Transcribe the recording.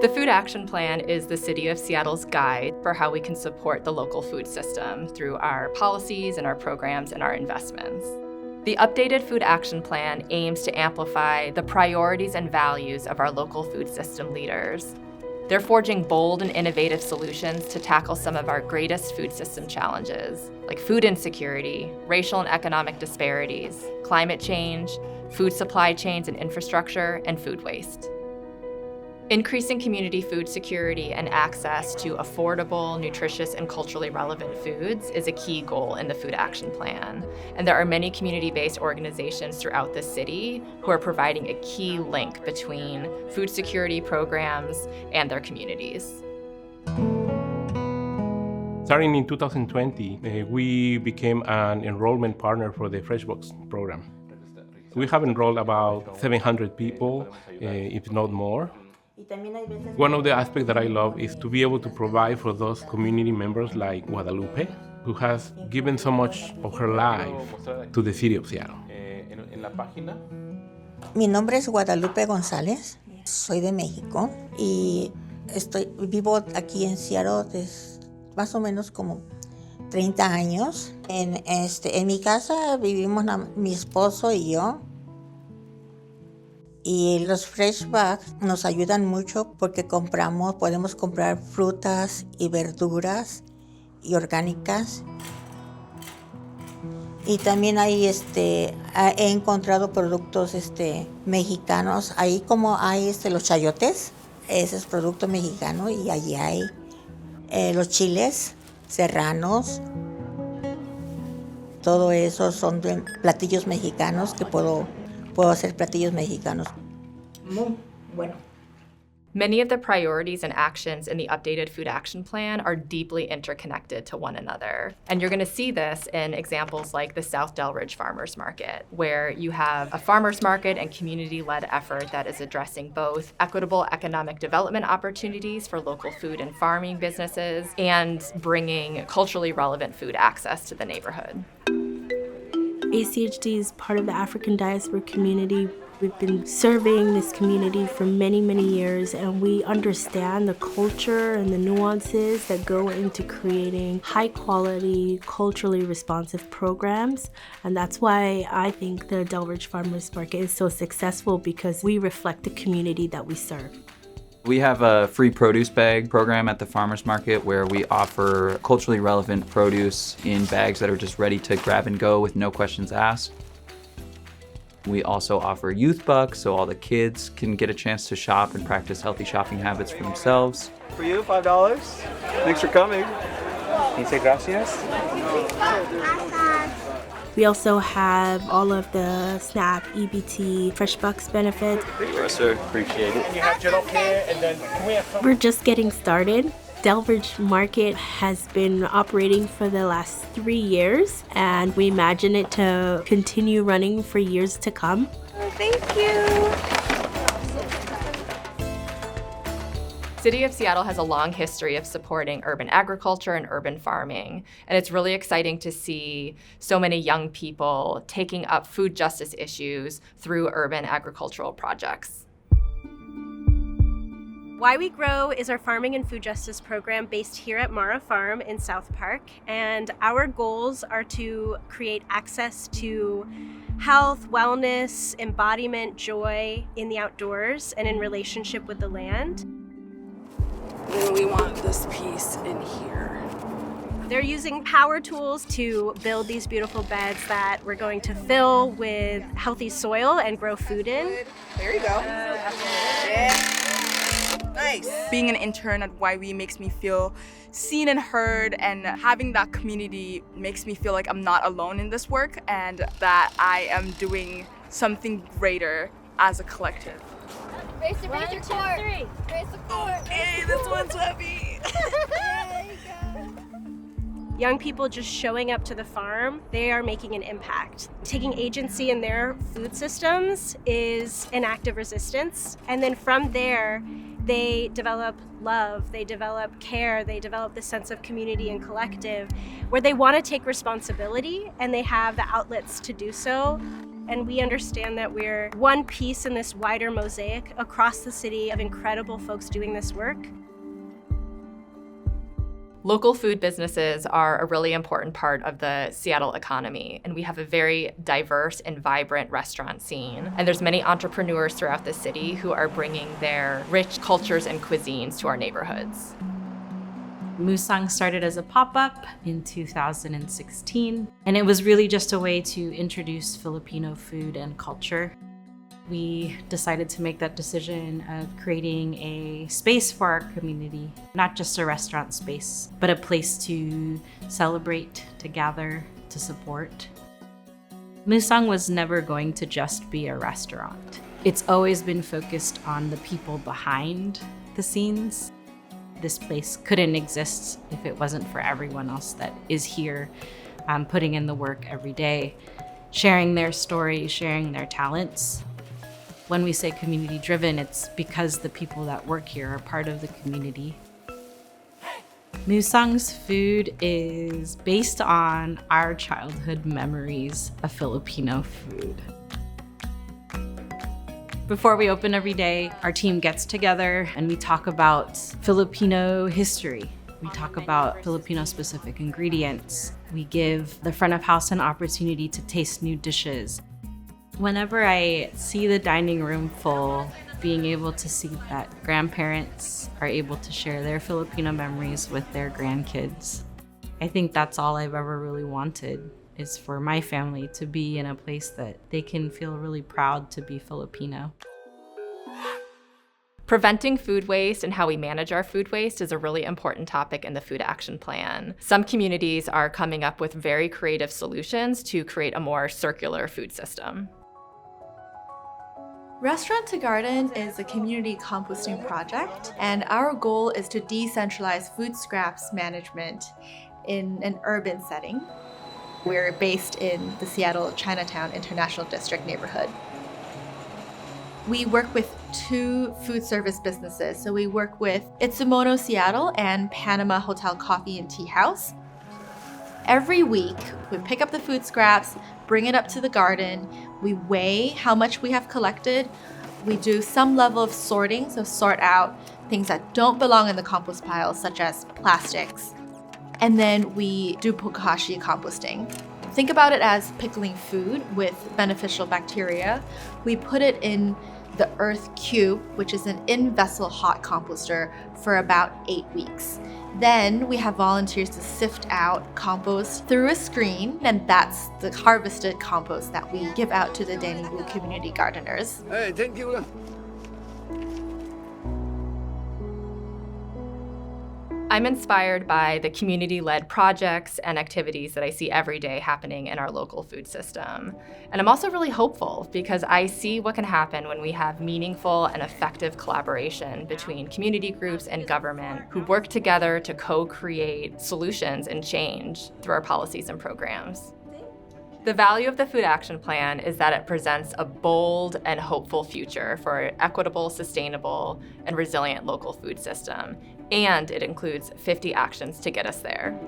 The Food Action Plan is the City of Seattle's guide for how we can support the local food system through our policies and our programs and our investments. The updated Food Action Plan aims to amplify the priorities and values of our local food system leaders. They're forging bold and innovative solutions to tackle some of our greatest food system challenges, like food insecurity, racial and economic disparities, climate change, food supply chains and infrastructure, and food waste. Increasing community food security and access to affordable, nutritious, and culturally relevant foods is a key goal in the Food Action Plan. And there are many community-based organizations throughout the city who are providing a key link between food security programs and their communities. Starting in 2020, we became an enrollment partner for the FreshBox program. We have enrolled about 700 people, if not more. One of the aspects that I love is to be able to provide for those community members like Guadalupe, who has given so much of her life to the city of Seattle. Mi nombre es Guadalupe González, soy de México y vivo aquí en Seattle desde más o menos como 30 años. En mi casa vivimos mi esposo y yo. Y los fresh bags nos ayudan mucho porque podemos comprar frutas y verduras y orgánicas. Y también he encontrado productos mexicanos. Ahí como hay los chayotes, ese es producto mexicano, y allí hay los chiles serranos. Todo eso son platillos mexicanos que puedo hacer platillos mexicanos. Muy bueno. Many of the priorities and actions in the updated Food Action Plan are deeply interconnected to one another. And you're going to see this in examples like the South Delridge Farmers Market, where you have a farmers market and community-led effort that is addressing both equitable economic development opportunities for local food and farming businesses and bringing culturally relevant food access to the neighborhood. ACHD is part of the African diaspora community. We've been serving this community for many, many years, and we understand the culture and the nuances that go into creating high-quality, culturally responsive programs. And that's why I think the Delridge Farmers Market is so successful, because we reflect the community that we serve. We have a free produce bag program at the farmers market where we offer culturally relevant produce in bags that are just ready to grab and go with no questions asked. We also offer youth bucks, so all the kids can get a chance to shop and practice healthy shopping habits for themselves. For you, $5. Thanks for coming. Can you say gracias? We also have all of the SNAP, EBT, Fresh Bucks benefits. Thank you, sir. Appreciate it. And you have general care, and then can we have some? We're just getting started. Delridge Market has been operating for the last 3 years, and we imagine it to continue running for years to come. Oh, thank you. City of Seattle has a long history of supporting urban agriculture and urban farming, and it's really exciting to see so many young people taking up food justice issues through urban agricultural projects. Why We Grow is our farming and food justice program based here at Mara Farm in South Park, and our goals are to create access to health, wellness, embodiment, joy in the outdoors and in relationship with the land. And we want this piece in here. They're using power tools to build these beautiful beds that we're going to fill with healthy soil and grow food in. There you go. Yeah. Nice. Being an intern at YW makes me feel seen and heard, and having that community makes me feel like I'm not alone in this work and that I am doing something greater as a collective. Raise your core. Raise the core. Okay, this one's heavy. Young people just showing up to the farm, they are making an impact. Taking agency in their food systems is an act of resistance. And then from there, they develop love, they develop care, they develop the sense of community and collective, where they want to take responsibility and they have the outlets to do so. and we understand that we're one piece in this wider mosaic across the city of incredible folks doing this work. Local food businesses are a really important part of the Seattle economy, and we have a very diverse and vibrant restaurant scene. And there's many entrepreneurs throughout the city who are bringing their rich cultures and cuisines to our neighborhoods. Musang started as a pop-up in 2016, and it was really just a way to introduce Filipino food and culture. We decided to make that decision of creating a space for our community, not just a restaurant space, but a place to celebrate, to gather, to support. Musang was never going to just be a restaurant. It's always been focused on the people behind the scenes. This place couldn't exist if it wasn't for everyone else that is here, putting in the work every day, sharing their stories, sharing their talents. When we say community-driven, it's because the people that work here are part of the community. Musang's food is based on our childhood memories of Filipino food. Before we open every day, our team gets together and we talk about Filipino history. We talk about Filipino-specific ingredients. We give the front of house an opportunity to taste new dishes. Whenever I see the dining room full, being able to see that grandparents are able to share their Filipino memories with their grandkids, I think that's all I've ever really wanted, is for my family to be in a place that they can feel really proud to be Filipino. Preventing food waste and how we manage our food waste is a really important topic in the Food Action Plan. Some communities are coming up with very creative solutions to create a more circular food system. Restaurant to Garden is a community composting project, and our goal is to decentralize food scraps management in an urban setting. We're based in the Seattle Chinatown International District neighborhood. We work with 2 food service businesses. So we work with Itsumono Seattle and Panama Hotel Coffee and Tea House. Every week, we pick up the food scraps, bring it up to the garden, we weigh how much we have collected, we do some level of sorting, so sort out things that don't belong in the compost pile, such as plastics, and then we do bokashi composting. Think about it as pickling food with beneficial bacteria. We put it in the earth cube, which is an in-vessel hot composter, for about 8 weeks. Then we have volunteers to sift out compost through a screen, and that's the harvested compost that we give out to the Daeningu community gardeners. Hey, thank you. I'm inspired by the community-led projects and activities that I see every day happening in our local food system. And I'm also really hopeful because I see what can happen when we have meaningful and effective collaboration between community groups and government who work together to co-create solutions and change through our policies and programs. The value of the Food Action Plan is that it presents a bold and hopeful future for an equitable, sustainable, and resilient local food system. And it includes 50 actions to get us there.